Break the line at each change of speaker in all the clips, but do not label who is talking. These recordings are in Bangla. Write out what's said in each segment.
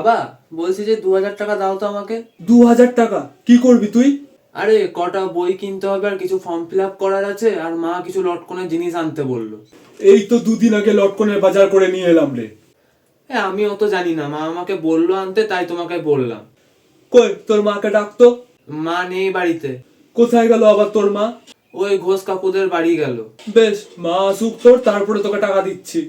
বাবা, বলছি যে 2000 টাকা দাও তো আমাকে।
2000 টাকা কি করবি তুই?
আরে কটা বই কিনতে হবে আর কিছু ফর্ম ফিল আপ করার আছে, আর মা কিছু লটকনের জিনিস আনতে বললো।
এই তো 2 দিন আগে লটকনের বাজার করে নিয়ে এলাম রে।
আমি অত জানি না, মা আমাকে বললো আনতে, তাই তোমাকে বললাম।
কই তোর মাকে ডাকতো।
মা নেই বাড়িতে।
কোথায় গেল আবার তোর মা?
ওই ঘোষ কাকুদের বাড়ি গেল।
বেশ, মা আসুক তোর, তারপরে তোকে টাকা দিচ্ছি।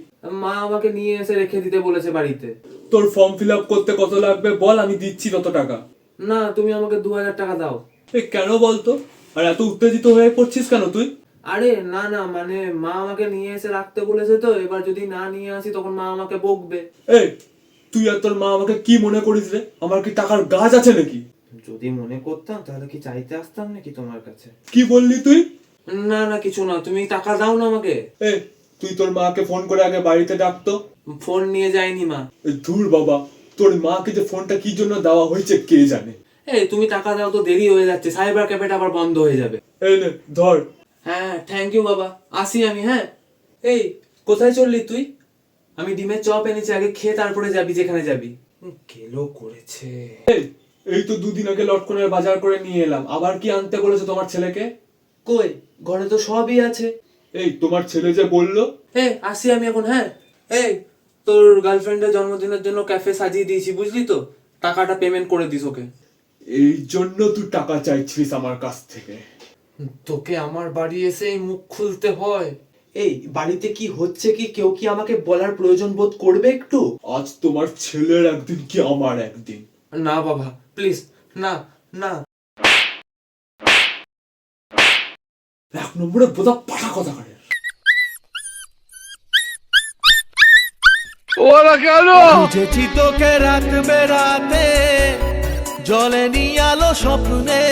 মা আমাকে নিয়ে এসে রেখে দিতে বলেছে বাড়িতে।
তোর ফর্ম ফিল আপ করতে কত লাগবে বল, আমি দিচ্ছি তত টাকা।
না, তুমি আমাকে 2000 টাকা দাও।
কেন বলতো? আর এত উত্তেজিত হয়ে পড়ছিস কেন তুই?
আরে না না, মানে মা আমাকে নিয়ে এসে রাখতে বলেছে, তো এবার যদি না নিয়ে আসি তখন মা আমাকে বকবে।
এই, তুই আর তোর মা আমাকে কি মনে করিস রে? আমার কি টাকার গাছ আছে নাকি?
যদি মনে করতাম তাহলে কি চাইতে আসতাম নাকি তোমার কাছে?
কি বললি তুই?
না না, কিছু না, তুমি টাকা দাও না আমাকে।
তুই তোর মাকে ফোন করে আগে বাড়িতে ডাকতো।
ফোন নিয়ে যায়নি মা।
ধুর বাবা, তোর মাকে যে ফোনটা কি জন্য দেওয়া হয়েছে কে জানে।
তুমি টাকা দাও তো, দেরি হয়ে যাচ্ছে, সাইবার ক্যাফেটা আবার বন্ধ হয়ে যাবে।
এই নে ধর।
হ্যাঁ, থ্যাংক ইউ বাবা, আসি আমি। হ্যাঁ, কোথায় চললি তুই? আমি ডিমের চপ এনেছি, আগে খেয়ে তারপরে যাবি যেখানে যাবি। কেলো করেছে।
এই তো 2 দিন আগে লটকনের বাজার করে নিয়ে এলাম, আবার কি আনতে বলেছে তোমার ছেলেকে?
কই, ঘরে তো সবই আছে।
তোমার ছেলে যে বললো।
আসি আমি এখন। হ্যাঁ, তোর গার্লফ্রেন্ডের জন্মদিনের জন্য ক্যাফে সাজিয়ে দিয়েছি, বুঝলি তো? টাকাটা পেমেন্ট করে দিস ওকে।
এই জন্য তুই টাকা চাইছিস আমার কাছ থেকে?
তোকে আমার বাড়ি এসেই মুখ খুলতে হয়? বাড়িতে কি হচ্ছে কি কেউ কি আমাকে বলার প্রয়োজন বোধ করবে একটু?
আজ তোমার ছেলের একদিন কি আমার একদিন।
না বাবা, প্লিজ, না না।
1 নম্বরে বোধা পাঠা কথা করে।
ওরা কেন বুঝেছি তোকে রাত বেরাতে জলে নিয়ে আলো স্বপ্নে